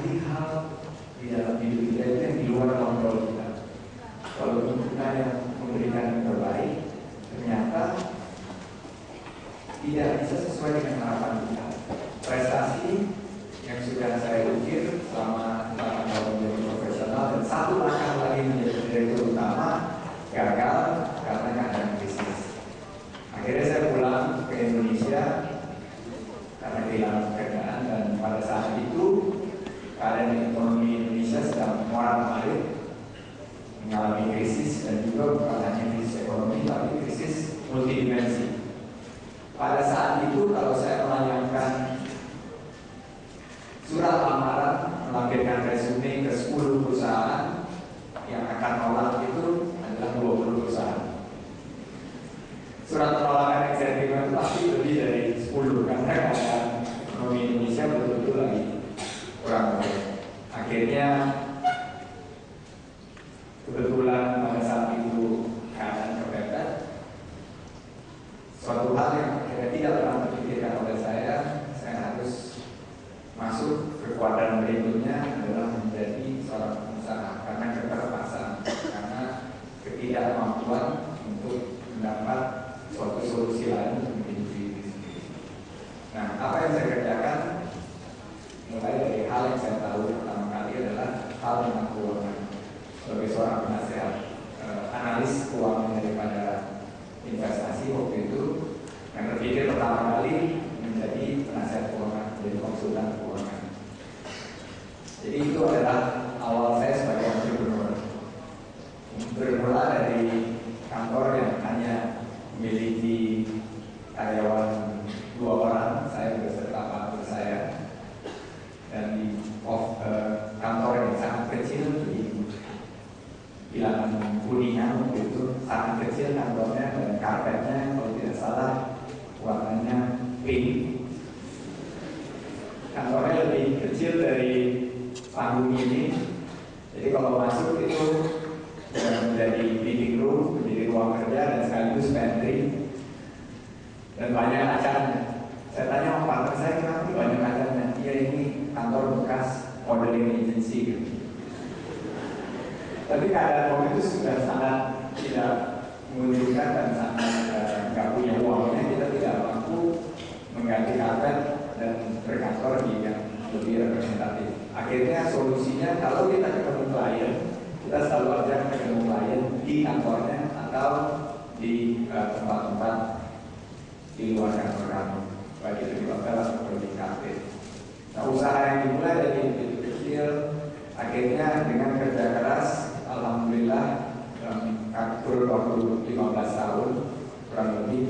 sekali hal di dalam hidup kita itu yang di luar kontrol kita. Walaupun kita yang memberikan yang terbaik, ternyata tidak bisa sesuai dengan harapan kita. Prestasi yang sudah saya ukir selama 8 tahun menjadi profesional dan 1 langkah lagi menjadi direktur utama gagal karena keadaan krisis. Akhirnya saya pulang ke Indonesia karena kehilangan pekerjaan, dan pada saat itu keadaan ekonomi Indonesia sedang morat-marit, mengalami krisis, dan juga bukan hanya krisis ekonomi tapi krisis multidimensi. Pada saat itu kalau saya melayangkan surat lamaran, melampirkan resume ke 10 perusahaan, yang akan nolak itu adalah 20 perusahaan. Surat penolakan yang saya terima itu pasti lebih dari 10 karena keadaan ekonomi Indonesia betul-betul lagi kurang baik. Akhirnya kebetulan pada saat itu keadaan kepepet, suatu hal yang akhirnya tidak pernah terpikirkan oleh saya harus masuk ke kuadran berikutnya adalah menjadi seorang pengusaha karena keterpaksaan, karena ketidakmampuan untuk mendapat suatu solusi lain untuk menghidupi diri sendiri. Nah, apa yang saya kerjakan mulai dari hal yang saya tahu pertama kali adalah hal tentang keuangan. Sebagai seorang penasehat analis keuangan daripada investasi waktu itu, yang terpikir pertama kali menjadi penasehat keuangan, menjadi konsultan keuangan. Jadi itu adalah awal saya sebagai entrepreneur. Bermula dari kantor yang hanya memiliki karyawan 2 orang, saya beserta partner saya, dan di kantor yang sangat kecil di Bilangan Kuningan itu sangat kecil kantornya, dan karpetnya kalau tidak salah warnanya pink. Kantornya lebih kecil dari panggung ini, jadi kalau masuk itu menjadi meeting room, menjadi ruang kerja dan sekaligus pantry, dan banyak acaranya. Saya tanya sama partner saya, kenapa banyak acaranya? Iya, ini kantor bekas modeling agency gitu. Tapi keadaan waktu itu sudah sangat tidak menguntungkan dan sangat nggak punya uangnya, kita tidak mampu mengganti karpet dan berkantor di yang lebih representatif. Akhirnya solusinya kalau kita ketemu klien, kita selalu ajak ketemu klien di kantornya atau di tempat-tempat di luar kantor kami, baik itu di hotel atau di kafe. Nah, usaha yang dimulai dari pintu kecil, akhirnya dengan kerja keras, alhamdulillah kurun waktu 15 tahun kurang lebih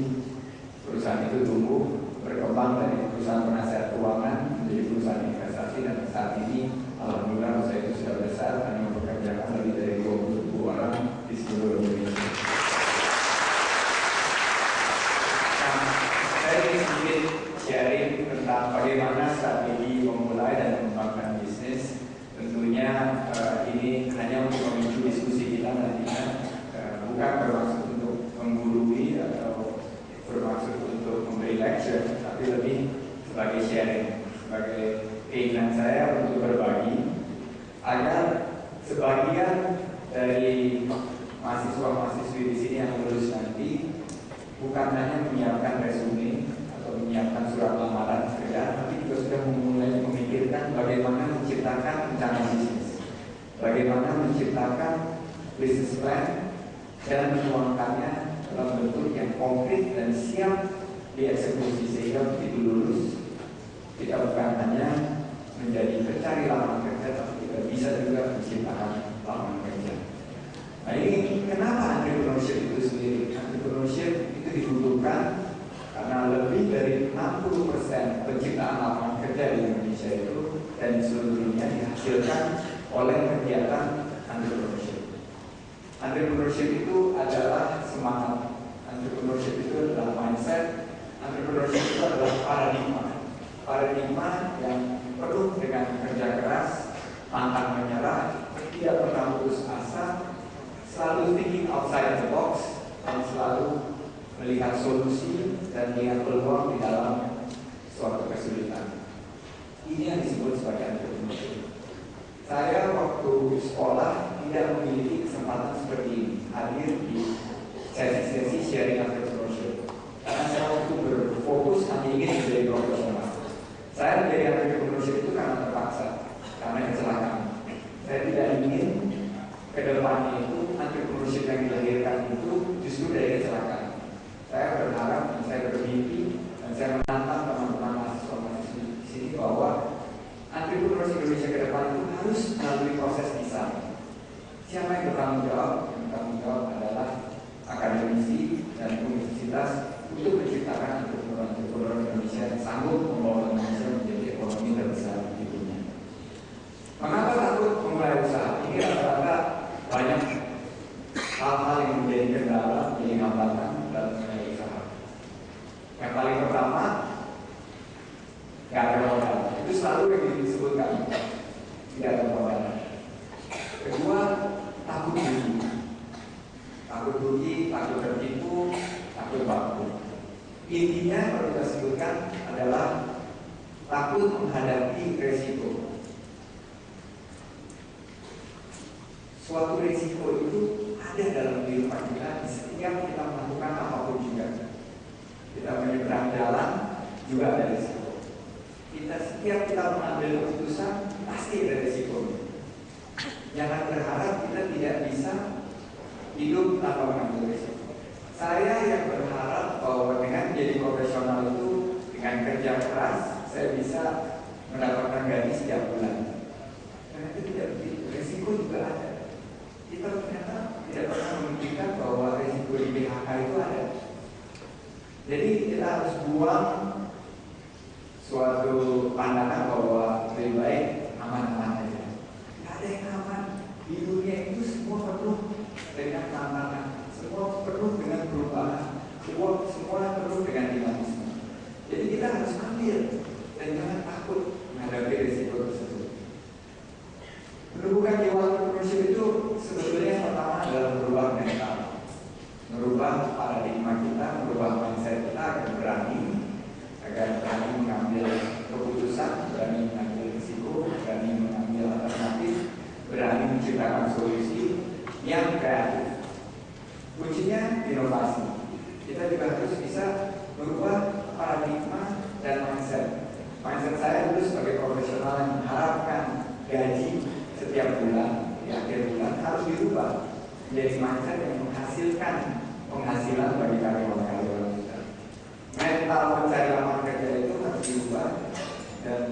perusahaan itu tumbuh, berkembang dari perusahaan penasehat keuangan menjadi perusahaan investasi, dan saat ini alhamdulillah usaha itu sudah besar dan mempekerjakan lebih dari 20 orang di seluruh Indonesia. Nah, saya ingin sedikit sharing tentang bagaimana strategi memulai dan mengembangkan bisnis. Tentunya ini hanya untuk memicu diskusi kita nantinya, bukan bermaksud untuk menggurui atau bermaksud untuk memberi lecture, tapi lebih sebagai sharing, sebagai keinginan saya untuk berbagi agar sebagian dari mahasiswa-mahasiswi di sini yang lulus nanti bukan hanya menyiapkan resume atau menyiapkan surat lamaran kerja, tapi juga sudah memulai memikirkan bagaimana menciptakan rencana bisnis, bagaimana menciptakan business plan dan menuangkannya dalam bentuk yang konkret dan siap dieksekusi, sehingga begitu lulus kita bukan hanya menjadi pencari lapangan kerja, tapi kita bisa juga menciptakan lapangan kerja. Nah, ini kenapa entrepreneurship itu sendiri? Entrepreneurship itu dibutuhkan karena lebih dari 60% penciptaan lapangan kerja di Indonesia itu dan di seluruh dunia dihasilkan oleh kegiatan entrepreneurship. Entrepreneurship itu adalah semangat, entrepreneurship itu adalah mindset, entrepreneurship itu adalah paradigma yang penuh dengan kerja keras, pantang menyerah, tidak pernah putus asa, selalu thinking outside the box, dan selalu melihat solusi dan melihat peluang di dalam suatu kesulitan. Ini yang disebut sebagai entrepreneurship. Saya waktu sekolah tidak memiliki kesempatan seperti ini, hadir di sesi-sesi sharing entrepreneurship. Karena saya waktu berfokus hanya ingin menjadi profesional. Saya menjadi entrepreneurship itu karena terpaksa, karena kecelakaan. Saya tidak ingin ke depannya itu entrepreneurship yang dilahirkan itu justru dari kecelakaan. Saya berharap dan saya bermimpi dan saya menantang teman-teman mahasiswa-mahasiswa di sini bahwa entrepreneurship Indonesia ke depan itu harus melalui proses desain. Siapa yang bertanggung jawab? Yang bertanggung jawab adalah akademisi dan universitas untuk menciptakan entrepreneur Indonesia yang sanggup membawa Indonesia menjadi ekonomi terbesar di dunia. Mengapa takut memulai usaha? Ini rata-rata banyak hal-hal yang menjadi kendala, menjadi hambatan dalam memulai usaha. Yang paling pertama, nggak ada modal. Itu selalu yang disebutkan, tidak ada modal. Kedua, takut rugi. Takut rugi, takut tertipu, takut bangkrut. Intinya kalau kita sebutkan adalah takut menghadapi resiko. Suatu resiko itu ada dalam kehidupan kita setiap kita melakukan apapun juga. Kita menyeberang jalan juga ada resiko. Setiap kita mengambil keputusan pasti ada resiko. Jangan berharap kita tidak bisa hidup tanpa mengambil resiko. Saya yang berharap bahwa dengan menjadi profesional itu dengan kerja keras saya bisa mendapatkan gaji setiap bulan. Karena itu tidak begitu. Resiko juga ada. Kita ternyata tidak pernah memikirkan bahwa resiko di PHK itu ada. Jadi kita harus buang suatu pandangan bahwa lebih baik aman-aman saja. Tidak ada yang aman. Di dunia itu semua penuh dengan tantangan, semua penuh dengan perubahan, semua penuh dengan dinamisme. Jadi kita harus ambil dan jangan takut menghadapi risiko tersebut. Menumbuhkan jiwa entrepreneurship itu sebetulnya yang pertama adalah merubah mental, merubah paradigma kita, merubah mindset kita agar berani mengambil keputusan, berani mengambil risiko, berani mengambil alternatif, berani menciptakan solusi yang kreatif. Kuncinya inovasi. Kita juga harus bisa merubah paradigma dan mindset. Mindset saya dulu sebagai profesional yang mengharapkan gaji setiap bulan, di akhir bulan harus dirubah menjadi mindset yang menghasilkan penghasilan bagi karyawan-karyawan kita. Mental mencari lapangan kerja itu harus dirubah dan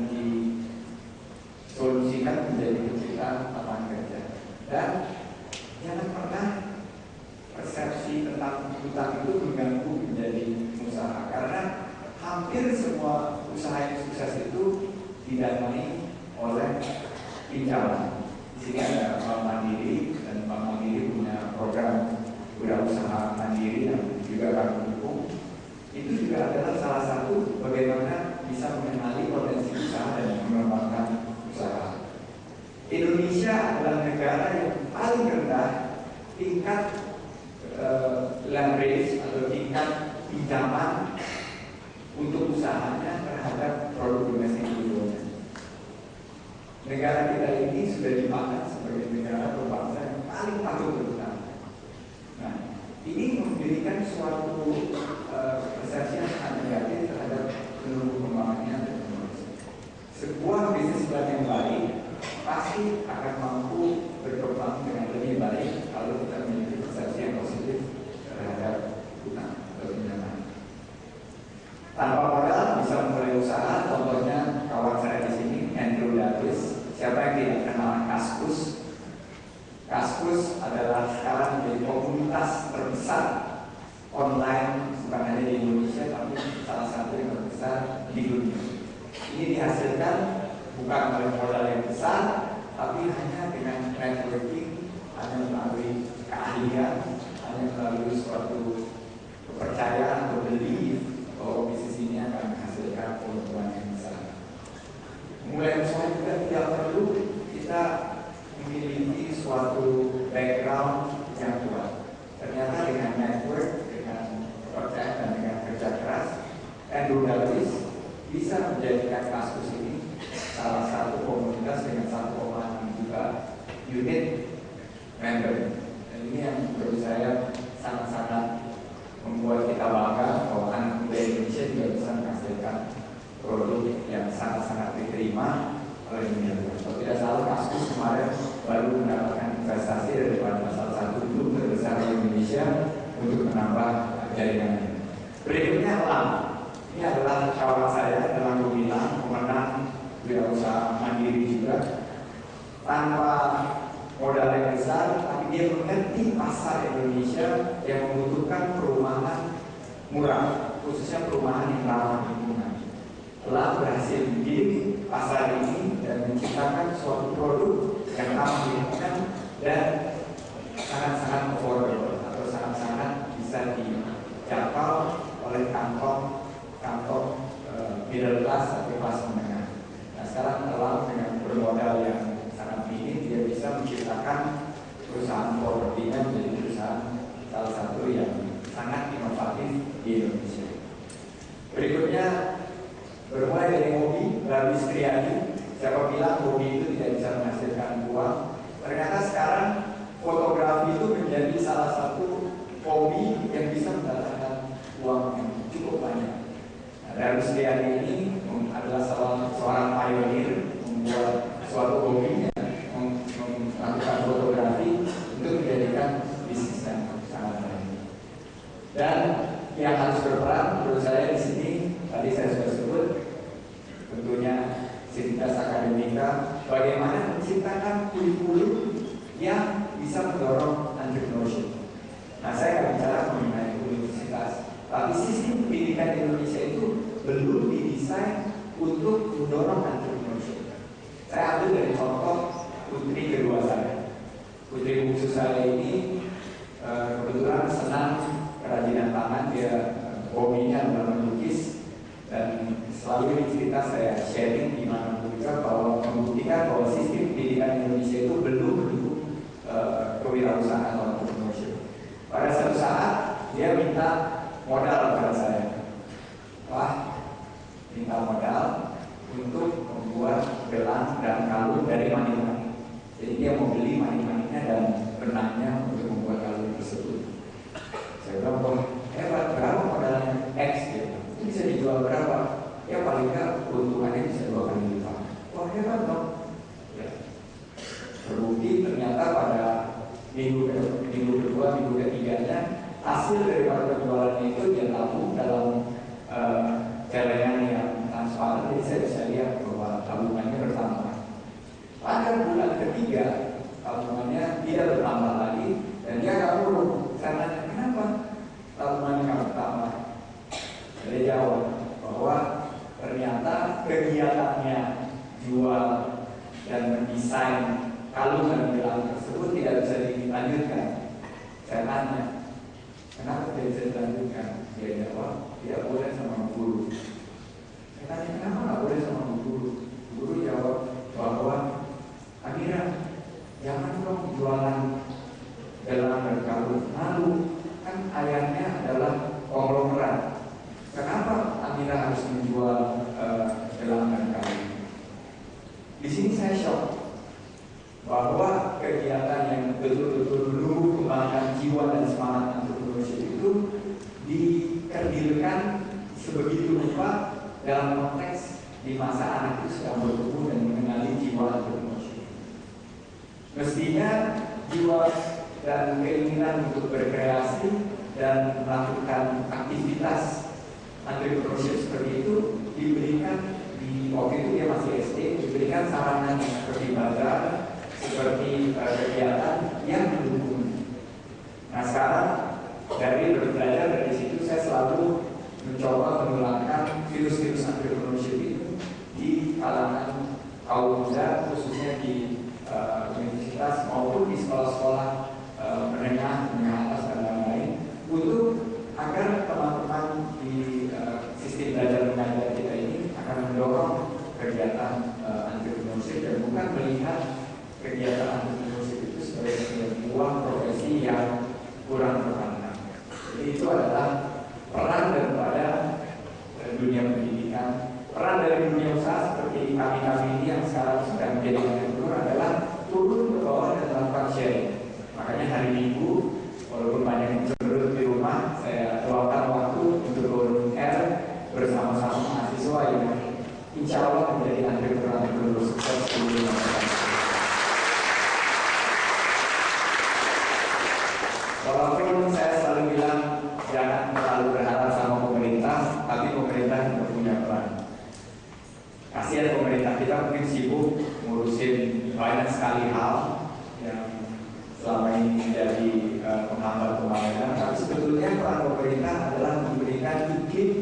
disolusikan menjadi penciptaan lapangan kerja. Dan jangan pernah persepsi tentang utang itu mengganggu menjadi usaha, karena hampir semua usaha yang sukses itu didanai oleh pinjaman. Di sini ada Bank Mandiri dan Bank Mandiri punya program wirausaha mandiri yang juga kami dukung. Itu juga adalah salah satu bagaimana bisa mengenali potensi usaha dan mengembangkan usaha. Indonesia adalah negara yang paling rendah tingkat leverage atau tingkat pinjaman untuk usahanya terhadap produk domestik brutonya. Negara kita ini sudah dipandang sebagai negara berbangsa yang paling patuh berutang. Nah, ini memberikan suatu persepsi yang sangat negatif terhadap seluruh pengembangannya dan Indonesia. Sebuah bisnis plan yang baik pasti akan mampu berkembang dengan lebih baik kalau kita memiliki persepsi yang positif terhadap utang atau pinjaman. Tanpa modal bisa memulai usaha. Contohnya kawan saya di sini, Andrew Davis. Siapa yang tidak kenal Kaskus? Kaskus adalah sekarang menjadi komunitas terbesar online bukan hanya di Indonesia tapi salah satu yang terbesar di dunia. Ini dihasilkan bukan oleh modal yang besar, tapi hanya dengan networking, hanya melalui keahlian, hanya melalui suatu kepercayaan atau belief bahwa bisnis ini akan menghasilkan keuntungan yang besar. Mulai usaha juga tidak perlu kita memiliki suatu background yang kuat. Ternyata dengan network, dengan kepercayaan dan dengan kerja keras, Andrew Davis bisa menjadikan Kaskus ini salah satu komunitas dengan 1,6 juta unit member. Dan ini yang menurut saya sangat-sangat membuat kita bangga bahwa anak muda Indonesia juga bisa menghasilkan produk yang sangat-sangat diterima oleh dunia luar. Kalau tidak salah, Kaskus kemarin baru mendapatkan investasi daripada salah satu grup terbesar di Indonesia untuk menambah jaringannya. Berikutnya Elang. Ini adalah kawan saya dalam Gumilang, pemenang wirausaha mandiri juga. Tanpa modal yang besar, tapi dia mengerti pasar Indonesia yang membutuhkan perumahan murah, khususnya perumahan yang ramah lingkungan. Telah berhasil bikin pasar ini dan menciptakan suatu produk yang ramah lingkungan dan sangat-sangat affordable atau sangat-sangat bisa dijangkau oleh kantong middle class atau kelas menengah. Nah, sekarang Elang dengan bermodal yang sangat minim, dia bisa menciptakan perusahaan propertinya menjadi perusahaan salah satu yang sangat inovatif di Indonesia. Berikutnya, bermulai dari hobi, lalu Triadi. Siapa bilang hobi itu tidak bisa menghasilkan uang? Ternyata sekarang fotografi itu menjadi salah satu hobi yang bisa mendatangkan uang yang cukup banyak. Lalu Triadi ini adalah seorang pionir membuat suatu hobinya melakukan fotografi untuk menjadikan bisnis yang sangat baik. Dan yang harus berperan menurut saya di sini tadi saya sudah sebut tentunya Sivitas Akademika, bagaimana menciptakan kurikulum yang bisa mendorong entrepreneurship. Nah, saya akan bicara mengenai universitas, tapi sistem pendidikan Indonesia itu belum didesain untuk mendorong entrepreneurship. Saya ambil dari contoh putri kedua saya. Putri bungsu saya ini kebetulan senang kerajinan tangan, dia hobinya adalah melukis, dan selalu ini cerita saya sharing di mana juga bahwa membuktikan bahwa sistem pendidikan Indonesia itu belum mendukung kewirausahaan atau entrepreneurship. Pada suatu saat dia minta modal kepada saya. Minta modal untuk membuat gelang dan kalung dari manik-manik. Jadi dia mau beli manik-maniknya dan benangnya untuk membuat kalung tersebut. Saya bilang, hebat, berapa modalnya? X gitu. Itu bisa dijual berapa? Ya paling nggak keuntungannya bisa 2 kali lipat. Wah, hebat dong. Ya. Terbukti ternyata pada minggu kedua, minggu ketiganya, hasil daripada penjualannya itu dia tabung dalam celengan yang transparan. Jadi saya bisa lihat bahwa tabungannya bertambah. Pada bulan ketiga, tabungannya tidak bertambah lagi dan dia nggak murung. Saya tanya, kenapa tabungannya nggak bertambah? Dia jawab bahwa ternyata kegiatannya jual dan mendesain kalung dan gelang tersebut tidak bisa dilanjutkan. Saya tanya, kenapa tidak bisa dilanjutkan? Dia jawab, tidak boleh sama guru. Saya tanya, kenapa nggak boleh sama guru? Guru jawab bahwa, Amira, jangan dong jualan gelang dan kalung. Lalu kan ayahnya adalah konglomerat. Kenapa Amira harus menjual gelang dan kalung? Di sini saya shock bahwa kegiatan yang betul-betul dulu kembangkan jiwa dan semangat entrepreneurship itu dikerdilkan sebegitu rupa dalam konteks di masa anak itu sedang bertumbuh dan mengenali jiwa entrepreneurship. Mestinya jiwa dan keinginan untuk berkreasi dan melakukan aktivitas entrepreneurship seperti itu diberikan di waktu itu dia masih SD, diberikan sarana seperti bazar, seperti kegiatan yang mendukung. Nah, sekarang dari belajar dari situ saya selalu mencoba menularkan virus-virus entrepreneurship itu di kalangan kaum muda, khususnya di universitas maupun di sekolah-sekolah menengah atas dan lain-lain, untuk agar teman-teman di sistem belajar mengajar kita ini akan mendorong kegiatan entrepreneurship dan bukan melihat kegiatan entrepreneurship itu sebagai sebuah profesi yang kurang bermakna. Jadi itu adalah peran daripada dunia pendidikan. Peran dari dunia usaha seperti kami-kami ini yang sekarang sedang menjadi entrepreneur adalah turun ke bawah dan melakukan sharing. Makanya hari Minggu, walaupun banyak yang cenderung di rumah, saya luangkan waktu untuk turun air bersama-sama mahasiswa yang insya Allah menjadi entrepreneur sukses di Indonesia. Walaupun saya selalu bilang jangan terlalu berharap sama pemerintah, tapi pemerintah juga punya peran. Kasihan pemerintah kita mungkin sibuk ngurusin banyak sekali hal yang selama ini menjadi penghambat pembangunan, tapi sebetulnya peran pemerintah adalah memberikan iklim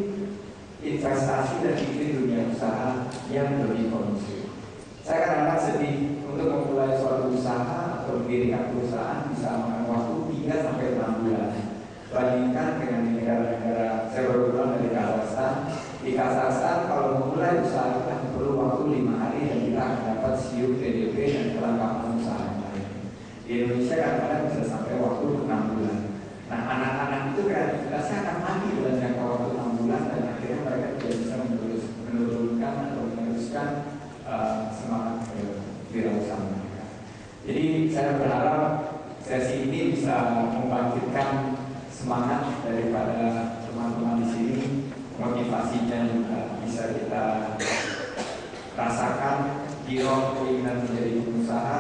investasi dan iklim dunia usaha yang lebih kondusif. Saya kadang-kadang sedih untuk memulai suatu usaha atau mendirikan perusahaan bisa memakan waktu 3 sampai 6 bulan. Bandingkan dengan negara-negara, saya baru pulang dari Kazakhstan. Di Kazakhstan kalau memulai usaha kita perlu waktu 5 hari dan kita akan dapat siup PDP dan kelengkapan usaha yang lain. Di Indonesia kadang-kadang bisa sampai waktu 6 bulan. Nah, anak-anak itu kreativitasnya akan mati dalam jangka waktu 6 bulan dan akhirnya mereka tidak bisa menurunkan atau meneruskan semangat wirausaha mereka. Jadi saya berharap sesi ini bisa membangkitkan semangat daripada teman-teman di sini, motivasinya juga bisa kita rasakan, giroh keinginan menjadi pengusaha.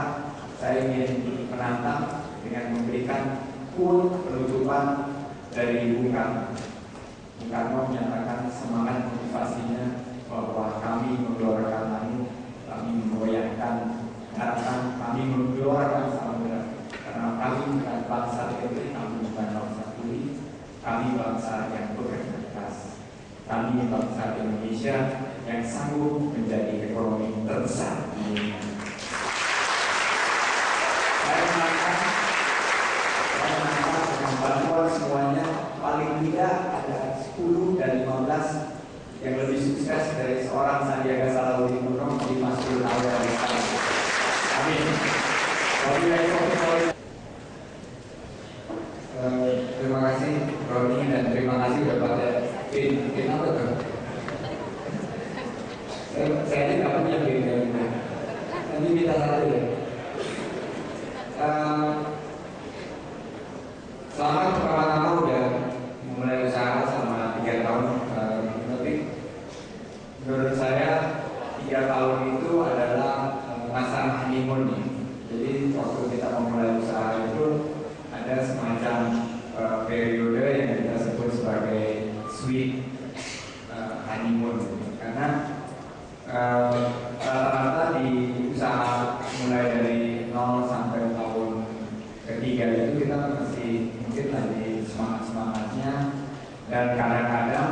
Saya ingin menantang dengan memberikan penutupan dari Bung Karno. Bung Karno menyatakan semangat motivasinya bahwa kami menggelorakan langit, kami menggoyahkan daratan, kami menggelorakan samudera, karena kami bukan bangsa negeri, kami bukan bangsa tuli, kami bangsa yang bekerja keras, kami bangsa Indonesia yang sanggup menjadi ekonomi terbesar di dunia. Saya menangkap dengan bantuan semuanya, paling tidak ada 10 dan 15 yang lebih sukses dari seorang Sandiaga Salahuddin Uno di Masjid Al-Azhar. Amin. Terima kasih Roni dan terima kasih kepada Vin apa tuh? Saya ini nggak punya Vin gitu. Nanti minta satu ya. Selamat pertama-tama udah mulai usaha selama 3 tahun. Tapi menurut saya 3 tahun itu adalah masa honeymoon. Jadi waktu kita memulai usaha itu ada semacam periode yang kita sebut sebagai sweet honeymoon. Karena rata-rata di usaha mulai dari 0 sampai tahun ketiga itu kita masih mungkin lagi semangat-semangatnya, dan kadang-kadang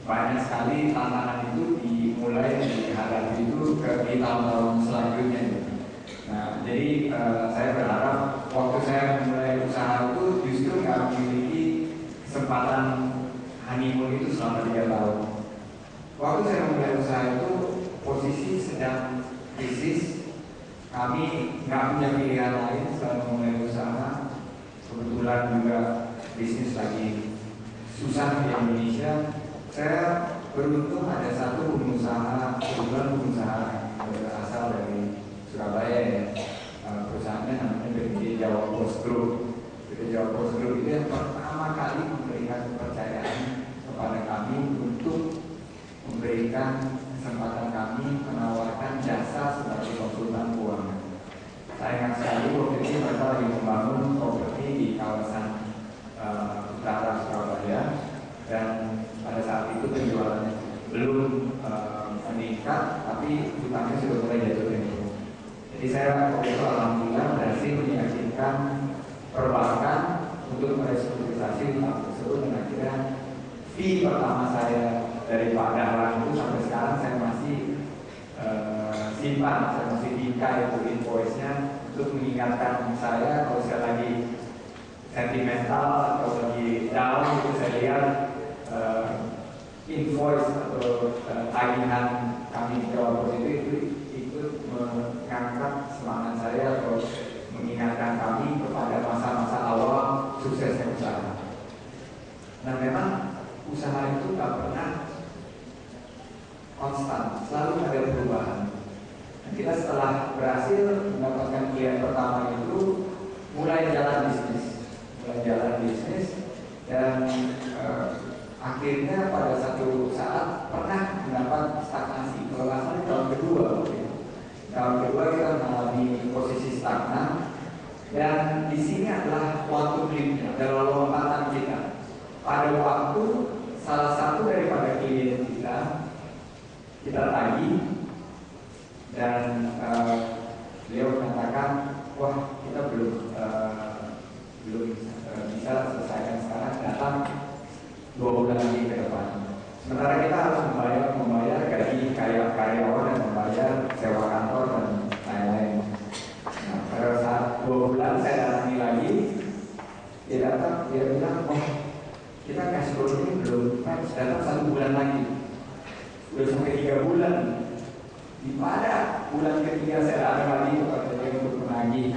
banyak sekali tantangan itu dimulai dihadapi itu di tahun-tahun selanjutnya. Nah, jadi saya berharap waktu saya memulai usaha itu justru nggak memiliki kesempatan honeymoon itu selama 3 tahun. Waktu saya memulai usaha itu posisi sedang krisis, kami nggak punya pilihan lain selain memulai usaha. Kebetulan juga bisnis lagi susah di Indonesia. Saya beruntung ada satu pengusaha, kebetulan pengusaha berasal dari Surabaya ya. Perusahaannya namanya PT Jawa Post Group. PT Jawa Post Group itu yang pertama kali memberikan kepercayaan kepada kami untuk memberikan kesempatan kami menawarkan jasa sebagai konsultan keuangan. Saya ingat sekali waktu itu mereka lagi membangun properti di kawasan utara Surabaya, dan pada saat itu penjualannya belum meningkat, tapi hutangnya sudah mulai jatuh tempo. Jadi saya waktu itu alhamdulillah berhasil meyakinkan perbankan untuk merestrukturisasi hutang tersebut, dan akhirnya fee pertama saya dari Pak Dahlan itu sampai sekarang saya masih simpan, saya masih bingkai itu invoice-nya untuk mengingatkan saya kalau saya lagi sentimental atau lagi down itu saya lihat invoice atau tagihan kami di Jawa Post itu ikut mengangkat semangat saya atau mengingatkan kami kepada masa-masa awal suksesnya usaha. Nah, memang usaha itu nggak pernah konstan, selalu ada perubahan. Kita setelah berhasil mendapatkan klien pertama itu mulai jalan bisnis, dan akhirnya pada satu saat pernah mendapat stagnasi. Kalau nggak salah tahun kedua, kita mengalami posisi stagnan, dan di sini adalah waktu klipnya, adalah lompatan kita. Pada waktu salah satu daripada klien kita tagih, dan beliau mengatakan, wah kita belum bisa selesaikan sekarang, datang 2 bulan lagi ke depan. Sementara kita harus membayar gaji karyawan dan membayar sewa kantor dan lain-lain. Nah, pada saat 2 bulan saya datangi lagi, dia bilang, oh kita cash flow ini belum match, datang 1 bulan lagi, udah sampai 3 bulan. Pada bulan ketiga saya datang lagi katanya untuk menagih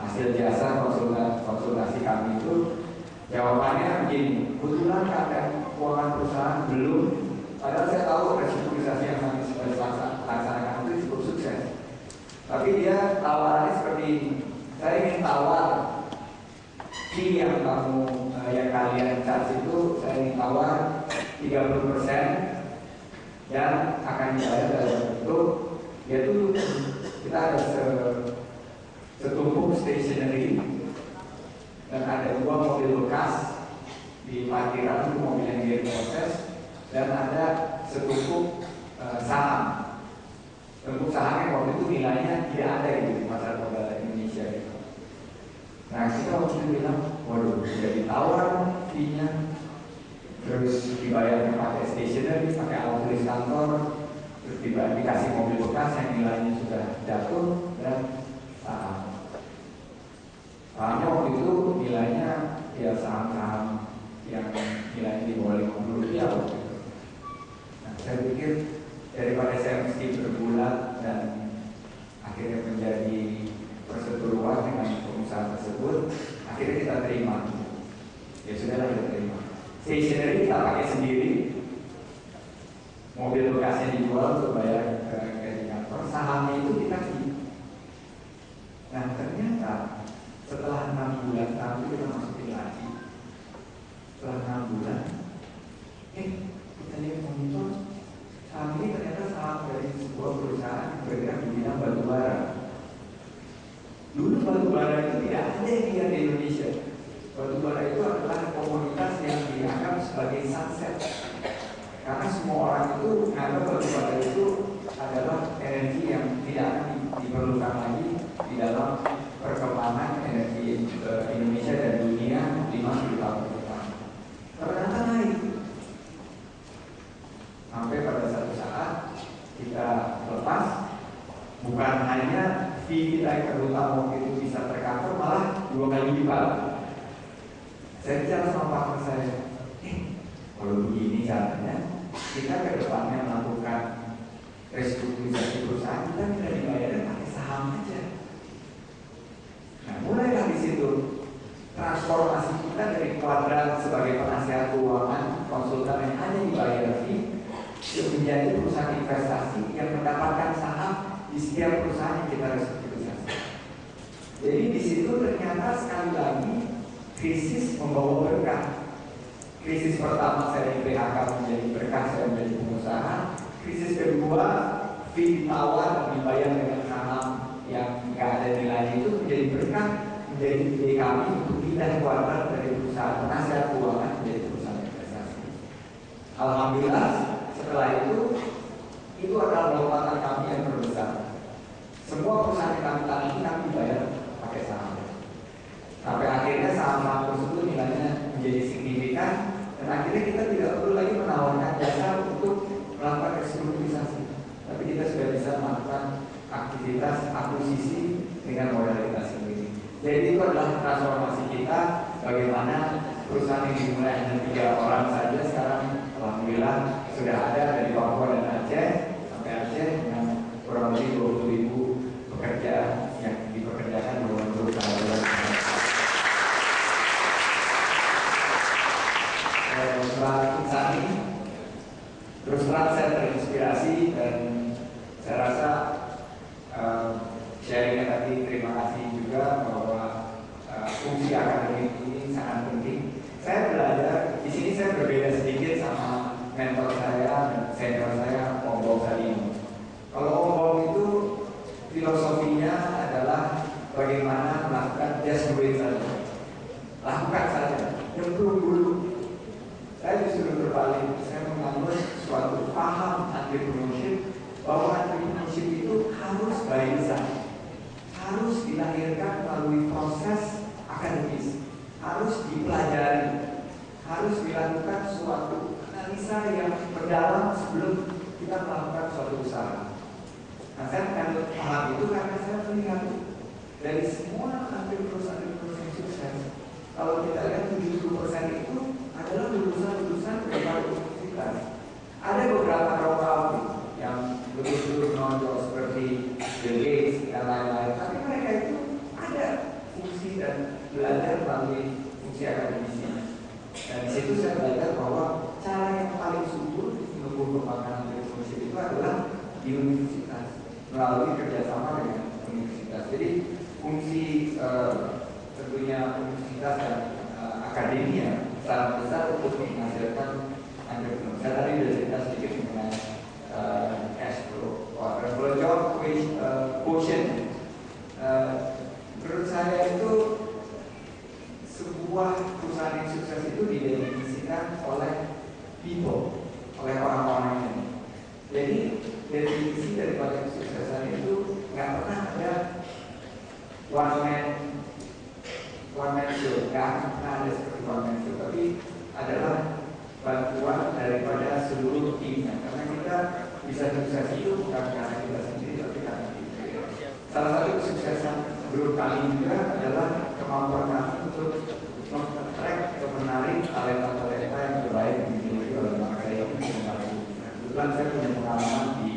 hasil jasa konsultasi kami itu. Jawabannya begini, kebetulan keadaan keuangan perusahaan belum, padahal saya tahu restrukturisasi yang kami sudah laksanakan itu cukup sukses. Tapi dia tawarannya seperti ini, saya ingin tawar fee yang kalian charge itu, saya ingin tawar 30%, dan akan dibayar dalam bentuk, yaitu kita ada setumpuk stationery, dan ada 2 mobil bekas di parkiran, itu mobil yang diproses, dan ada setumpuk saham. Setumpuk saham yang waktu itu nilainya tidak ada gitu di pasar modal Indonesia gitu. Nah kita waktu itu bilang, waduh, sudah ditawar fee-nya, terus dibayarnya pakai stationery, pakai alat tulis kantor, terus dikasih mobil bekas yang nilainya sudah jatuh, dan sahamnya waktu itu nilainya ya saham-saham yang nilainya di bawah Rp50 waktu itu. Nah, saya pikir daripada saya mesti berbulan dan akhirnya menjadi perseteruan dengan pengusaha tersebut, akhirnya kita terima. Ya sudahlah, kita terima. Stationery kita pakai sendiri, mobil bekasnya dijual untuk bayar gaji kantor, sahamnya itu kita beli. Nah ternyata setelah 6 bulan kami kita masukin lagi. Setelah 6 bulan, kita lihat monitor, saham ini ternyata saham dari sebuah perusahaan yang bergerak di bidang batubara. Dulu batubara itu tidak ada yang lihat di Indonesia. Batubara itu adalah komoditas yang dianggap sebagai sunset, karena semua orang itu menganggap batubara itu adalah energi yang tidak akan diperlukan lagi di dalam perkembangan energi Indonesia dan dunia 50 tahun ke depan. Ternyata naik sampai pada satu saat kita lepas, bukan hanya fee kita yang terutama waktu itu bisa tercover, malah 2 kali lipat. Saya bicara sama partner saya, kalau begini caranya, kita ke depannya melakukan restrukturisasi perusahaan, kita tidak dibayarnya pakai saham aja. Nah, mulailah di situ transformasi kita dari kuadran sebagai penasihat keuangan, konsultan yang hanya dibayar fee, menjadi perusahaan investasi yang mendapatkan saham di setiap perusahaan yang kita restrukturisasi. Jadi di situ ternyata sekali lagi krisis membawa berkah. Krisis pertama saya di PHK menjadi berkah, saya menjadi pengusaha. Krisis kedua, fee ditawar dan dibayar dengan saham yang nggak ada nilainya itu menjadi berkah, menjadi ide kami untuk pindah kuadran dari perusahaan penasihat keuangan menjadi perusahaan investasi. Alhamdulillah setelah itu adalah lompatan kami yang terbesar. Semua perusahaan yang kami tangani kami bayar pakai saham. Sampai akhirnya saham-saham tersebut nilainya menjadi signifikan, dan akhirnya kita tidak perlu lagi menawarkan jasa untuk melakukan restrukturisasi, tapi kita sudah bisa melakukan aktivitas akuisisi dengan modalitas ini. Jadi itu adalah transformasi kita, bagaimana perusahaan yang dimulai hanya 3 orang saja sekarang alhamdulillah sudah ada dari Papua dan Aceh sampai Aceh dengan kurang lebih 20.000 pekerja yang dipekerjakan dalam perusahaan. Setelah ini terus terang saya terinspirasi, dan saya rasa senior saya, Om Salino. Kalau Om itu filosofinya adalah bagaimana melakukan just do it saja, lakukan saja, nyemplung dulu. Saya justru berbalik, saya menganut suatu paham entrepreneurship bahwa entrepreneurship itu harus by design, harus dilahirkan melalui proses akademis, harus dipelajari, harus dilakukan suatu analisa yang mendalam sebelum kita melakukan suatu usaha. Nah, saya menganut paham itu karena saya melihat dari semua entrepreneur yang sukses, kalau kita lihat 70% itu adalah lulusan-lulusan dari universitas. Ada beberapa dropout yang betul-betul menonjol seperti Bill Gates dan lain-lain, tapi mereka itu ada fungsi dan belajar melalui fungsi akademisnya. Dan di situ saya belajar bahwa cara yang paling subur menumbuh kembangkan entrepreneurship itu adalah di universitas melalui kerjasama dengan universitas. Jadi fungsi tentunya universitas dan akademia sangat besar untuk menghasilkan entrepreneur. Saya tadi sudah cerita sedikit mengenai cash flow. Kalau job quotient, menurut saya itu sebuah perusahaan yang sukses itu didefinisikan oleh people, oleh orang-orangnya. Jadi definisi daripada kesuksesan itu nggak pernah ada one man show, nggak pernah ada seperti one man show, tapi adalah bantuan daripada seluruh timnya. Karena kita bisa sukses itu bukan karena kita sendiri, tapi karena kita. Salah satu kesuksesan grup kami juga adalah kemampuan kami untuk meng-attract atau menarik talenta-talenta yang terbaik yang dimiliki oleh bangsa ini. Kebetulan saya punya pengalaman di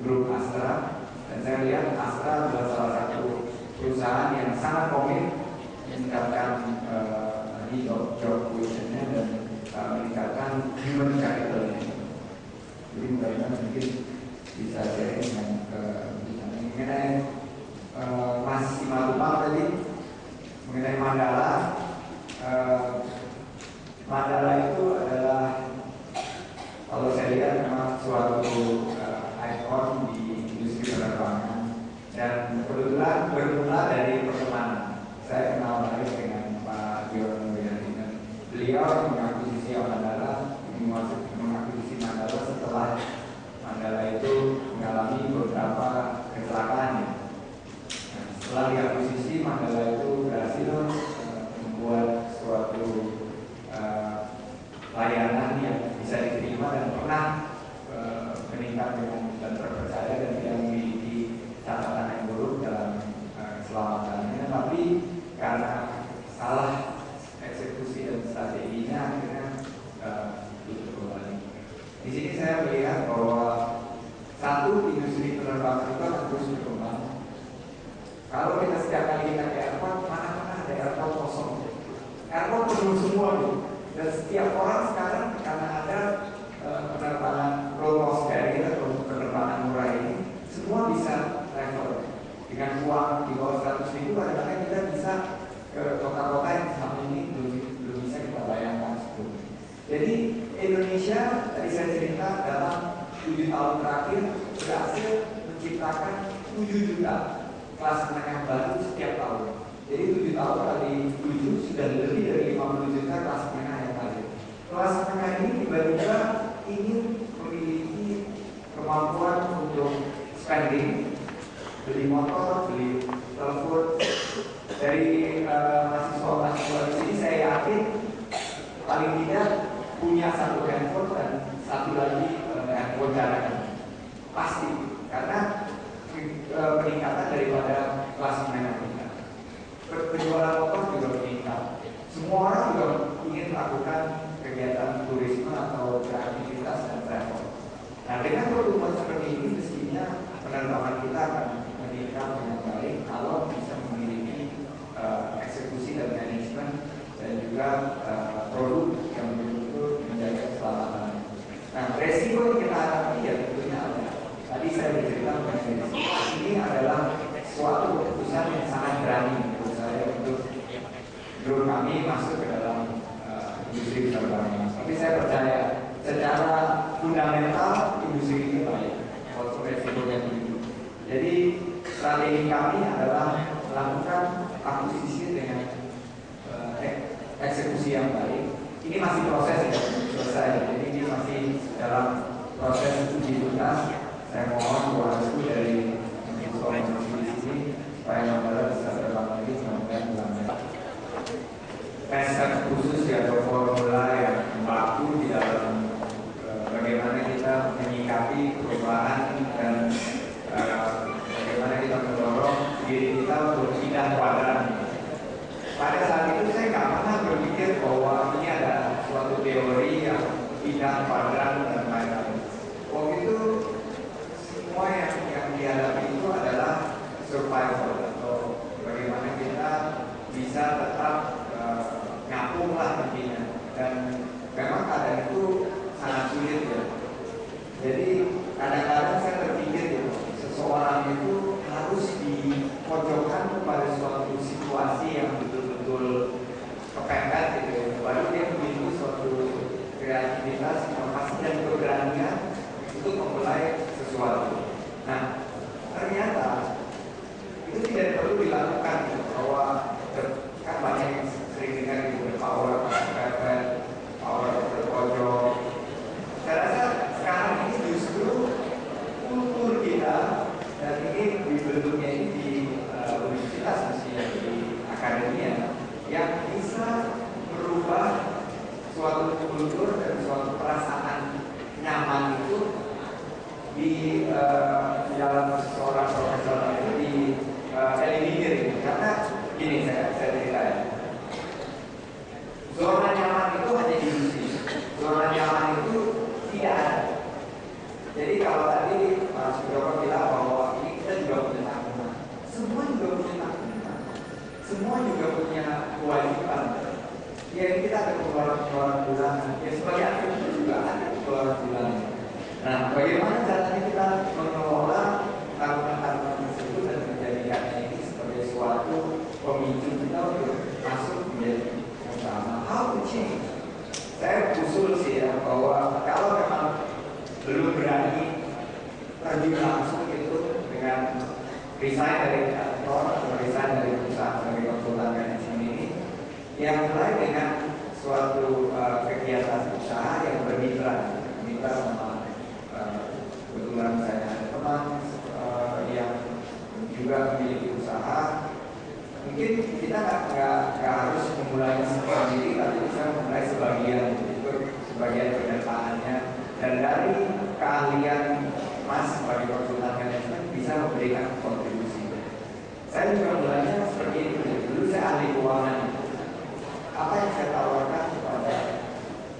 grup Astra, dan saya lihat Astra adalah salah satu perusahaan yang sangat komit meningkatkan job quotient-nya dan meningkatkan human capital-nya. Jadi mudah-mudahan mungkin bisa sharing dengan mengenai Mas Simatupang tadi mengenai Mandala. Mandala itu adalah, kalau saya lihat, memang suatu ikon di industri penerbangan, dan kebetulan bermula dari pertemanan. Saya kenal baik dengan Pak Biono Wiradinata. Beliau mengakuisisi Mandala, mengakuisisi Mandala setelah Mandala itu mengalami beberapa kecelakaan. Nah, setelah diakuisisi, Mandala itu berhasil membuat suatu layanan yang bisa diterima dan pernah meningkat dengan dan terpercaya, dan tidak memiliki catatan yang buruk dalam keselamatannya. Tapi karena salah eksekusi dan strateginya, akhirnya tutup kembali. Di sini saya melihat bahwa satu, industri penerbangan itu akan terus berkembang. Kalau kita setiap kali kita ke airport, mana-mana ada airport kosong, airport penuh semua nih. Dan setiap orang sekarang karena ada penerbangan low cost carrier atau penerbangan murah ini, semua bisa travel dengan uang di bawah 100.000. Kadang-kadang kita bisa ke kota-kota yang selama ini belum bisa kita bayangkan sebelumnya. Jadi Indonesia, tadi saya cerita, dalam 7 tahun terakhir berhasil menciptakan 7 juta kelas menengah baru setiap tahun. Jadi 7 tahun kali 7 sudah lebih dari 50 juta kelas menengah yang baru. Kelas menengah ini tiba-tiba ingin memiliki kemampuan untuk spending, beli motor, beli telepon. Dari mahasiswa-mahasiswa di sini saya yakin paling tidak punya satu handphone dan satu lagi handphone cadangan, pasti, karena peningkatan daripada kelas menengah kita. Penjualan motor juga meningkat. Semua orang juga ingin melakukan kegiatan turisme atau beraktivitas dan travel. Nah, dengan pertumbuhan seperti ini, mestinya penerbangan kita akan meningkat dengan baik kalau bisa memiliki eksekusi dan manajemen, dan juga produk yang betul-betul menjaga keselamatan. Nah, resiko yang kita hadapi ya tentunya ada. Tadi saya bercerita mengenai resiko. Ini adalah suatu keputusan yang sangat berani menurut saya untuk grup kami masuk ke dalam industri penerbangan. Tapi saya percaya secara fundamental Jadi strategi kami adalah melakukan akuisisi dengan eksekusi yang baik. Ini masih proses ya, selesai. Jadi ini masih dalam proses uji tuntas. Saya mohon doa restu dari komisi di sini supaya Mandala bisa terbang lagi semoga bulan Tes khusus ya, atau formula yang baku di dalam bagaimana kita menyikapi perubahan dan bagaimana kita mendorong diri kita untuk pindah kuadran. Pada saat itu saya nggak pernah berpikir bahwa ini ada suatu teori yang pindah kuadran dan lain-lain. Waktu itu semua yang dihadapi itu adalah survival atau bagaimana kita bisa tetap ngapung lah intinya. Dan memang keadaan itu sangat sulit ya. Jadi kadang-kadang saya berpikir gitu, seseorang itu harus dipojokkan pada suatu situasi yang betul-betul kepepet gitu ya. Baru dia memiliki suatu kreativitas, inovasi dan keberanian untuk memulai sesuatu. Nah, ternyata itu tidak perlu dilakukan gitu, bahwa kan banyak yang sering dengar gitu, power kepepet, power terpojok. Saya rasa sekarang ini justru kultur kita, dan ini dibentuknya ini di universitas mestinya, di akademia yang bisa merubah suatu kultur dan suatu perasaan nyaman itu di dalam seorang profesional itu di eliminir. Karena gini saya cerita ya, zona nyaman itu hanya di industri, zona nyaman itu tidak ada. Jadi kalau tadi Mas Joko bilang bahwa ini kita juga punya tanggungan, semua juga punya tanggungan, semua juga punya kewajiban. Ya kita ada pengeluaran bulanan, ya sebagai aktivis juga ada pengeluaran bulanan. Nah, bagaimana caranya kita mengelola tanggungan-tanggungan tersebut dan menjadikannya ini sebagai suatu pemicu kita untuk masuk menjadi utama. How to change? Saya usul sih ya, bahwa kalau memang belum berani terjun langsung itu dengan resign dari kantor atau resign dari perusahaan sebagai konsultan manajemen ini, yang mulai dengan suatu kegiatan usaha yang bermitra sama kebetulan saya ada teman yang juga memiliki usaha. Mungkin kita nggak harus memulainya sendiri, tapi bisa memulai sebagian pendataannya, dan dari keahlian Mas sebagai konsultan manajemen bisa memberikan kontribusi. Saya juga mulainya seperti itu. Dulu saya ahli keuangan. Apa yang saya tawarkan kepada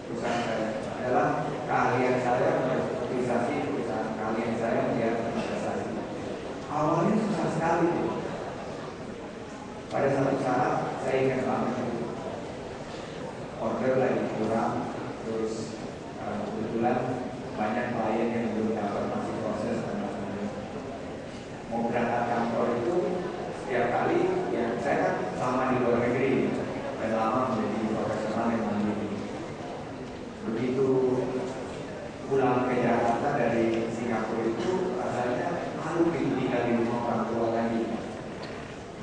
perusahaan saya adalah keahlian saya menginvestasi perusahaan, keahlian saya investasi. Awalnya susah sekali. Pada satu saat saya ingat banget, order lagi kurang, terus kebetulan banyak klien yang belum dapat, masih proses dan lain-lain. Mau berangkat kantor itu setiap kali, ya saya kan selama di luar negeri dan lama menjadi profesional yang mandiri. Begitu pulang ke Jakarta dari Singapura itu rasanya malu gitu tinggal di rumah orang tua lagi.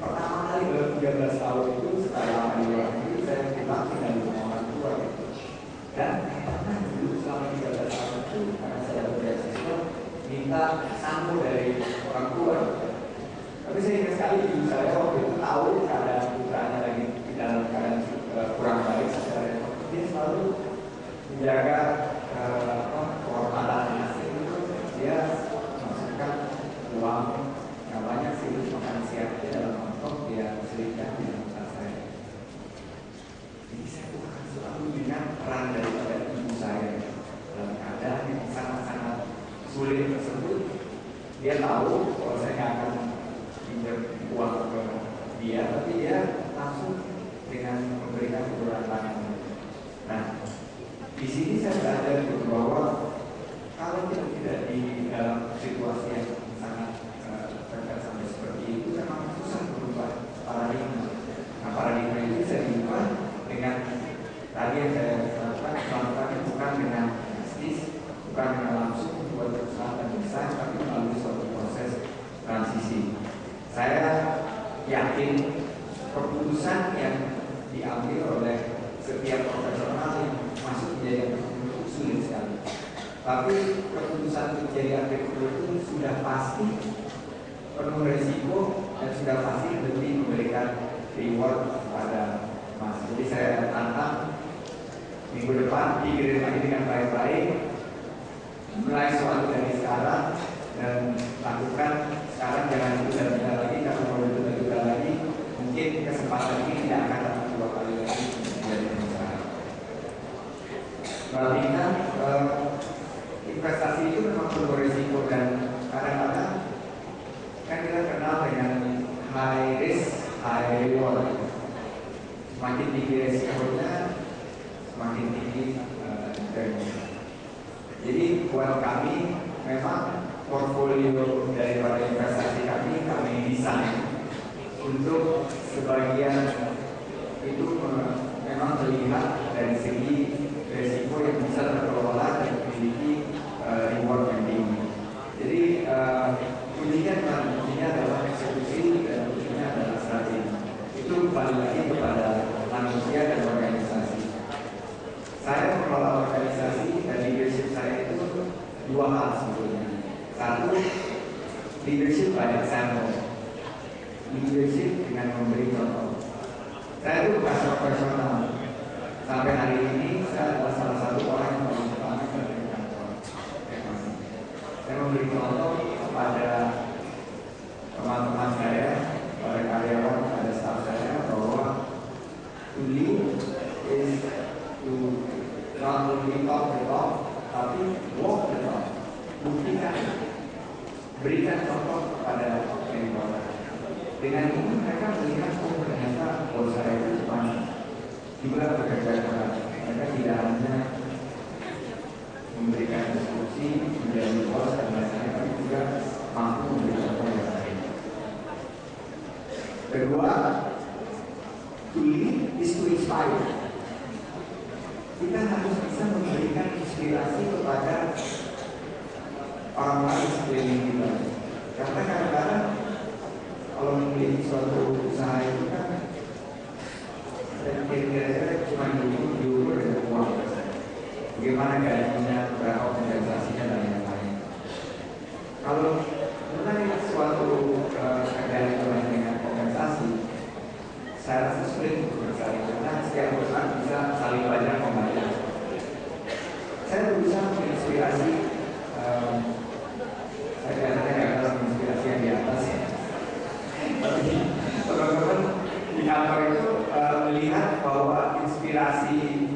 Pertama kali baru 13 tahun itu setelah lama di luar negeri, saya pulang tinggal di rumah orang tua gitu. Dan karena dulu selama 13 tahun itu karena saya dapat beasiswa minta sampo dari orang tua. Tapi saya ingat sekali ibu saya waktu itu tahu keadaan putranya lagi di dalam keadaan kurang baik secara ekonomi, dia selalu menjaga kehormatan asing itu. Dia masukkan uang nggak banyak sih, makan siapnya dalam amplop, dia selipkan di dalam tas saya. Jadi saya tuh akan selalu ingat peran daripada ibu saya dalam keadaan yang sangat-sangat sulit tersebut. Dia tahu kalau saya nggak akan pinjam uang ke dia, tapi dia langsung dengan memberikan keberadaan tangan. Nah, di sini saya belajar bahwa kalau kita tidak di dalam situasi yang sangat terkait sampai seperti itu, memang susah berubah paradigma. Nah, paradigma itu bisa diubah dengan tadi yang saya lakukan, melakukannya bukan dengan bisnis, bukan dengan langsung membuat perusahaan besar, tapi melalui suatu proses transisi. Saya yakin keputusan yang diambil oleh setiap profesional yang masuk menjadi agrikultur sulit sekali. Tapi keputusan untuk jadi agrikultur itu sudah pasti penuh risiko dan sudah pasti lebih memberikan reward kepada Mas. Jadi saya tantang minggu depan pikirin lagi dengan baik-baik, mulai sesuatu dari sekarang dan lakukan sekarang, jangan tunda-tunda lagi. Kalau mau tunda-tunda lagi mungkin kesempatan ini tidak akan datang dua kali lagi menjadi pengusaha. Berarti investasi itu memang perlu risiko dan kadang-kadang kan kita kenal dengan high risk, high reward. Semakin tinggi risikonya, semakin tinggi returnnya. Jadi buat kami memang portfolio daripada investasi kami desain untuk sebagian itu memang melihat dari segi risiko yang bisa terkelola dan memiliki reward yang tinggi. Jadi kuncinya adalah eksekusi dan kuncinya adalah strategi. Itu balik lagi kepada manusia dan organisasi. Saya mengelola organisasi dan leadership saya itu dua hal sebetulnya. Satu, leadership by example. Leadership dengan memberi contoh. Saya itu bukan profesional. Sampai hari ini saya adalah salah satu orang yang paling pertama dari kantor. Saya memberi contoh kepada teman-teman saya, kepada karyawan, kepada staf saya bahwa to lead is to not only talk the talk, tapi walk the talk. Buktikan, berikan contoh kepada orang. Dengan ini mereka melihat ternyata kalau saya itu juga bekerja keras. Mereka tidak hanya memberikan instruksi menjadi bos dan lain-lain, tapi juga mampu memberikan contoh yang lain. Kedua, to lead is to inspire. Kita harus bisa memberikan inspirasi kepada orang lain sekeliling kita. Karena kadang-kadang kalau memiliki suatu usaha itu kan kira-kira cuma diukur dengan uang. Bagaimana gajinya, berapa organisasinya dan lain-lain. Kalau mengenai suatu kerjaan dengan organisasi, saya rasa sulit untuk bersaing karena setiap perusahaan bisa saling banyak membayar. Saya berusaha menginspirasi, saya biasanya gagal menginspirasi yang di atas ya. Tapi teman-teman di kantor itu melihat bahwa inspirasi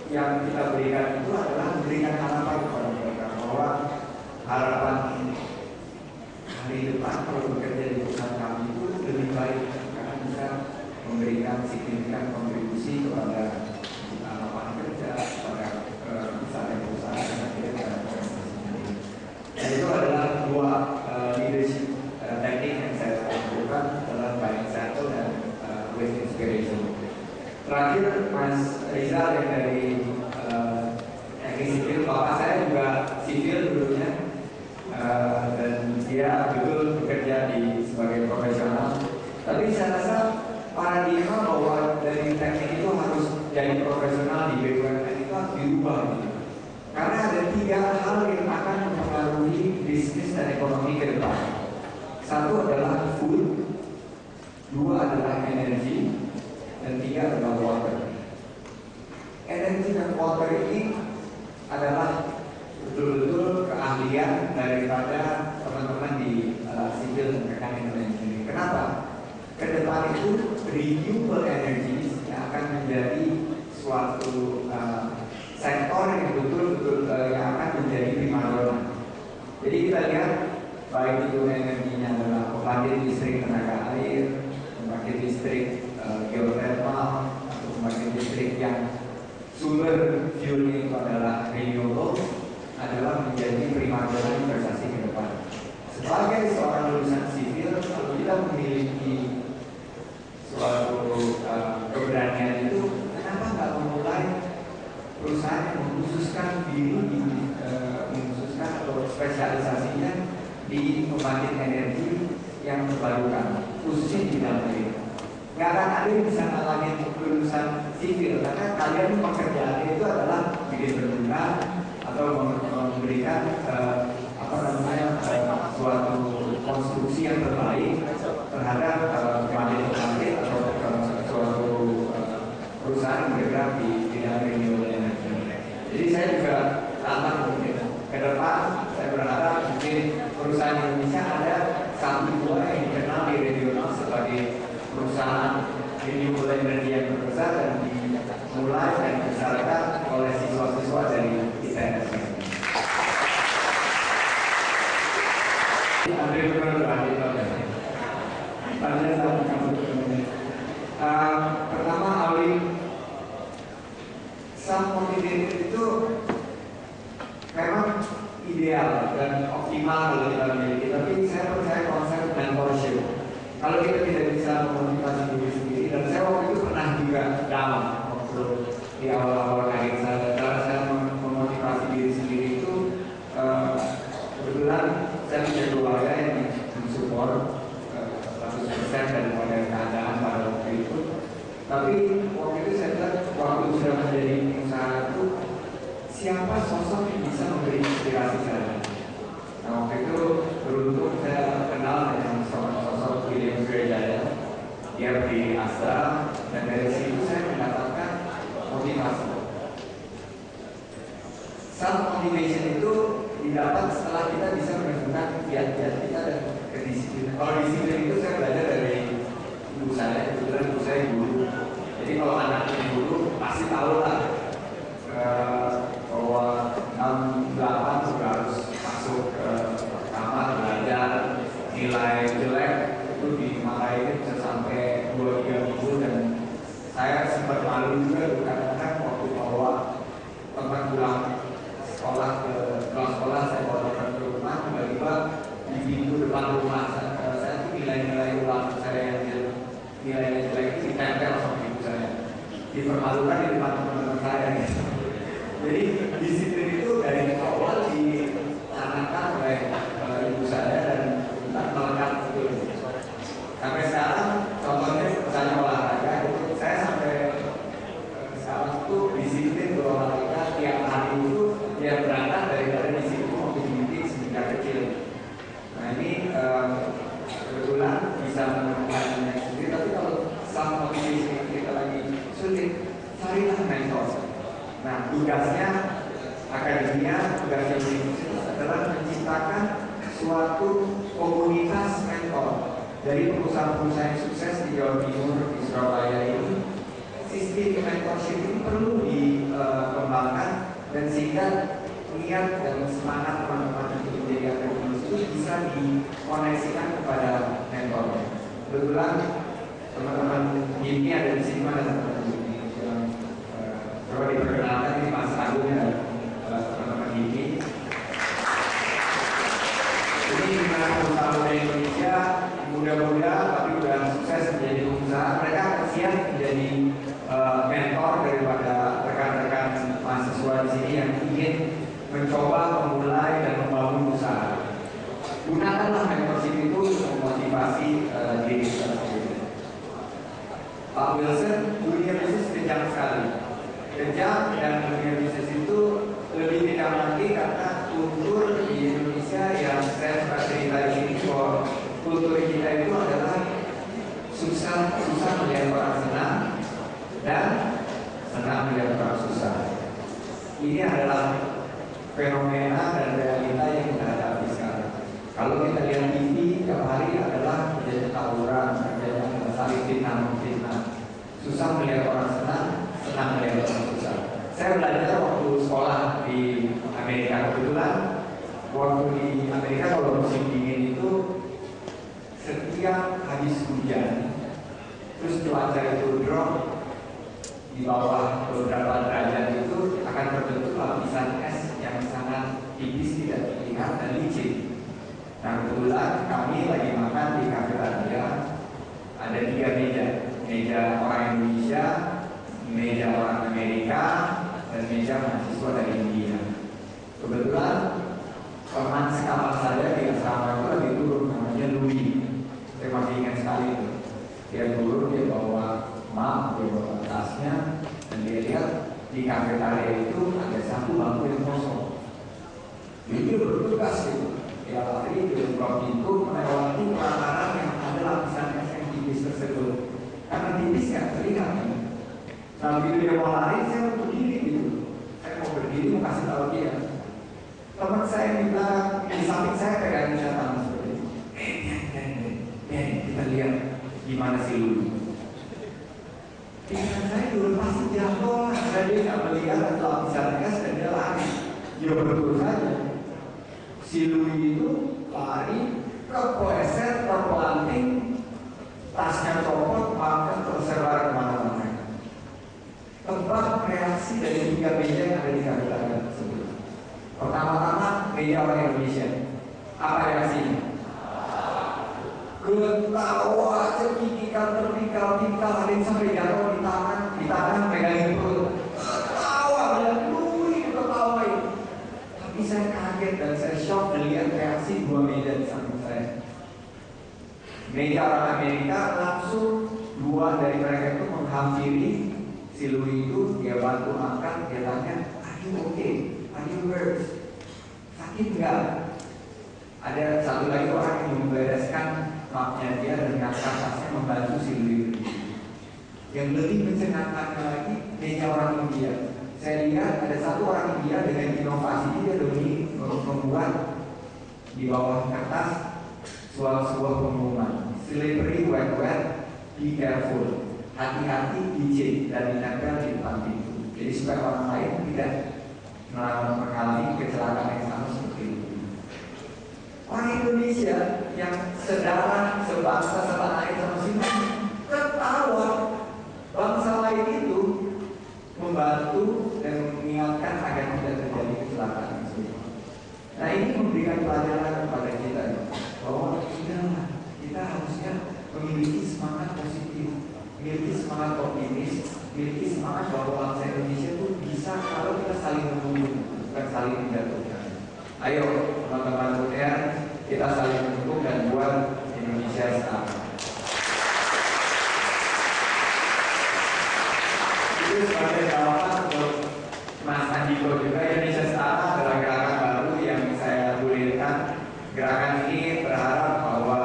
yang kita berikan itu adalah memberikan harapan kepada mereka bahwa harapan hari depan kalau bekerja di perusahaan kami itu lebih baik karena bisa memberikan signifikan kontribusi kepada lapangan kerja, kepada misalnya perusahaan dan akhirnya kepada organisasi sendiri. Dan itu adalah dua leadership teknik yang saya lakukan adalah by example dan with inspiration. Terakhir Mas Rizal yang dari teknik sipil, bapak saya juga sipil dulunya dan dia betul bekerja sebagai profesional. Tapi saya rasa paradigma bahwa dari teknik itu harus jadi profesional di BUMN itu harus dirubah gitu. Karena ada tiga hal yang akan mempengaruhi bisnis dan ekonomi ke depan. Satu adalah food, dua adalah energi, dan tiga adalah water. Energi dan water ini adalah betul-betul keahlian daripada teman-teman di sipil dan mekanik dan engineering. Kenapa? Kedepan itu renewable energy yang akan menjadi suatu sektor yang betul-betul yang akan menjadi primadona. Jadi kita lihat baik itu energinya adalah pembangkit listrik tenaga air, pembangkit listrik geothermal, atau pembangkit listrik yang sumber fuelnya itu adalah renewable, adalah menjadi primadona investasi ke depan. Sebagai seorang lulusan sipil, kalau kita memiliki suatu keberanian itu, kenapa nggak memulai perusahaan yang mengkhususkan diri, mengkhususkan atau spesialisasinya di pembangkit energi yang terbarukan, khususnya di bidang pendidikan. Nggak akan ada yang bisa ngalangin lulusan sipil karena kalian pekerjaannya itu adalah bikin bendungan atau memberikan suatu konstruksi yang terbaik terhadap pembangkit atau suatu perusahaan yang bergerak di bidang renewable energy. Jadi saya juga tantang mungkin ke depan saya berharap mungkin perusahaan Indonesia ada satu dua yang dikenal di regional sebagai perusahaan renewable energy yang terbesar dan dimulai dan dibesarkan oleh siswa-siswa dari ITS. Pertama, Auli self-motivated itu memang ideal dan optimal kalau kita miliki, tapi saya percaya konsep mentorship. Kalau kita tidak bisa memotivasi diri sendiri, dan saya waktu itu pernah juga down waktu di awal-awal karir saya, cara saya memotivasi diri sendiri itu kebetulan saya punya keluarga yang mensupport 100% daripada keadaan pada waktu itu. Tapi waktu itu saya bilang, waktu sudah menjadi pengusaha itu, siapa sosok yang bisa memberi inspirasi saya? Nah waktu itu beruntung saya kenal dengan sosok William Surya. Dia di Astra, dan dari situ saya mendapatkan motivasi. Self motivation itu didapat setelah kita bisa menemukan kiat-kiat kita dan kedisiplinan. Kalau disiplin itu saya belajar dari ibu saya, kebetulan ibu saya guru. Jadi kalau anaknya guru pasti tahu lah bahwa 6-8 sudah harus masuk ke kamar belajar, nilai jelek itu dimarahin bisa sampai 2-3 minggu, dan saya sempat malu juga kadang-kadang waktu bawa teman pulang sekolah ke kelas sekolah, saya bawa teman ke rumah, tiba-tiba di pintu depan rumah saya tuh nilai-nilai ulang saya yang nilai jelek itu ditempel sama ibu saya, dipermalukan di depan teman-teman saya gitu. Jadi disiplin itu dari awal dicanangkan oleh ibu saya dan kita melekat itu. Sampai sekarang contohnya misalnya olahraga itu saya sampai sekarang itu disiplin berolahraga tiap hari itu yang berangkat dari disiplin mobility sedikit kecil. Nah ini kebetulan bisa menemukannya sendiri, tapi kalau self motivation kita lagi sulit, carilah mentor. Nah tugasnya akademia, tugasnya universitas adalah menciptakan suatu komunitas mentor. Dari perusahaan-perusahaan sukses di Jawa Timur, di Surabaya ini, sistem mentorship ini perlu dikembangkan, dan sehingga niat dan semangat teman-teman untuk menjadi akademisi itu bisa dikoneksikan kepada mentor. Kebetulan teman-teman ini ada di sini, mana teman-teman ini? Coba diperkenalkan, ini Mas Agung dan teman-teman ini. Ini dimana perusahaan Indonesia muda-muda tapi sudah sukses menjadi pengusaha, mereka akan siap menjadi mentor daripada rekan-rekan mahasiswa di sini yang ingin mencoba memulai dan membangun usaha. Gunakanlah mentorship itu untuk memotivasi diri kita sendiri. Pak Wilson, dunia bisnis kejam sekali. Kejam, dan dunia bisnis itu lebih kejam lagi karena kultur di Indonesia yang saya suka cerita di sini, bahwa kultur kita itu adalah susah melihat orang senang dan senang melihat orang susah. Ini adalah fenomena dan realita yang kita hadapi sekarang. Kalau kita lihat TV tiap hari adalah terjadi tawuran, terjadi saling fitnah. Susah melihat orang senang melihat orang susah. Saya belajar waktu sekolah di Amerika. Kebetulan waktu di Amerika kalau musim dingin itu setiap habis hujan, terus cuaca itu drop di bawah beberapa derajat, itu akan terbentuk lapisan es yang sangat tipis, tidak terlihat dan licin. Nah kebetulan kami lagi makan di kafe Radia, ada 3 meja orang Indonesia, meja orang Amerika, dan meja mahasiswa dari India. Kebetulan teman sekampus saya di asrama itu lagi turun, namanya Louis. buka pintu melewati pelataran yang ada lapisan es yang tipis tersebut. Karena tipis nggak terlihat kan. Nah begitu dia mau lari, saya mau berdiri gitu. Saya mau berdiri mau kasih tahu dia. Teman saya di belakang, di samping saya pegang tangan seperti itu. Kita lihat gimana si Lulu. Pikiran saya dulu pasti jatuh lah, karena dia nggak melihat ada lapisan es dan dia lari. Ya betul saja. Si Lulu itu lari, kepleset, terpelanting, tasnya copot, maka tersebar kemana-mana. Tebak reaksi dari 3 meja yang ada di kabinet tersebut. Pertama-tama meja orang Indonesia. Apa reaksinya? Ketawa, cekikikan, terpingkal-pingkal, ada yang sampai jatuh di tangan megangin perut. Ketawa, ini ketawain. Tapi saya kaget dan saya shock melihat reaksi 2 meja di samping saya. Meja orang Amerika langsung 2 dari mereka itu menghampiri si Louis itu, dia bantu angkat, dia tanya, "Are you okay? Are you hurt? Sakit nggak?" Ada satu lagi orang yang membereskan mapnya dia dan ngangkat tasnya membantu si Louis. Yang lebih mencengangkan lagi, meja orang India. Saya lihat ada satu orang India dengan inovasi dia demi membuat di bawah kertas sebuah pengumuman. Slippery wet, be careful. Hati-hati, licin dan ditempel di depan pintu. Jadi supaya orang lain tidak mengalami kecelakaan yang sama seperti itu. Orang Indonesia yang sedarah, sebangsa, setanah air sama sini ketawa. Bangsa lain itu membantu dan mengingatkan agar tidak terjadi kecelakaan tersebut. Nah ini memberikan pelajaran kepada kita bahwa kita harusnya memiliki semangat positif, memiliki semangat optimis, memiliki semangat bahwa bangsa Indonesia itu bisa kalau kita saling mendukung, bukan saling menjatuhkan. Ayo teman-teman UTR, kita saling mendukung dan buat Indonesia sekarang. Itu sebagai jawaban untuk Mas Andiko juga. Indonesia Setara adalah gerakan baru yang saya gulirkan. Gerakan ini berharap bahwa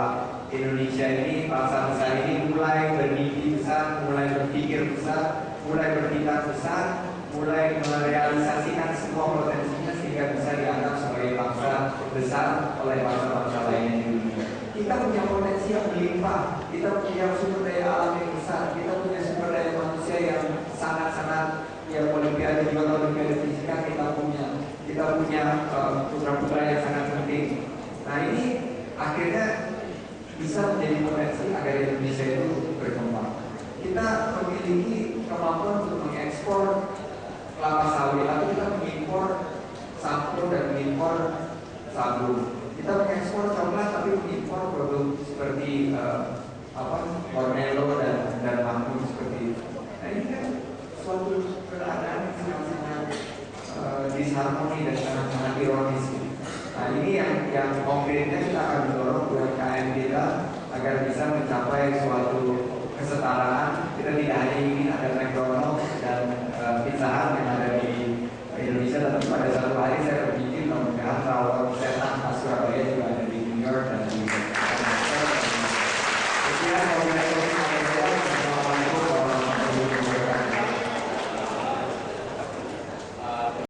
Indonesia ini, bangsa besar ini mulai bermimpi besar, mulai berpikir besar, mulai bertindak besar, mulai merealisasikan semua potensinya sehingga bisa dianggap sebagai bangsa besar oleh bangsa-bangsa lainnya di dunia. Kita punya potensi yang melimpah, kita punya sumber daya alam yang besar, kita punya sumber daya manusia yang sangat-sangat, ya olimpiade juga olimpiade fisika kita punya putra-putra yang sangat penting. Nah ini akhirnya bisa menjadi potensi agar Indonesia itu berkembang. Kita memiliki kemampuan untuk mengekspor kelapa sawit, tapi kita mengimpor sampo dan mengimpor sabu. Kita mengekspor coklat, tapi mengimpor produk seperti Cornello dan makmur seperti itu. Nah ini kan suatu keadaan yang sangat-sangat disharmoni dan sangat-sangat ironis. Nah ini yang konkretnya kita akan mendorong UMKM kita agar bisa mencapai suatu kesetaraan. Kita tidak hanya ingin ada McDonald's dan Pizza Hut yang ada di Indonesia, tapi pada satu hari saya berpikir mudah-mudahan rawon setan khas Surabaya juga ada di New York dan di Sekian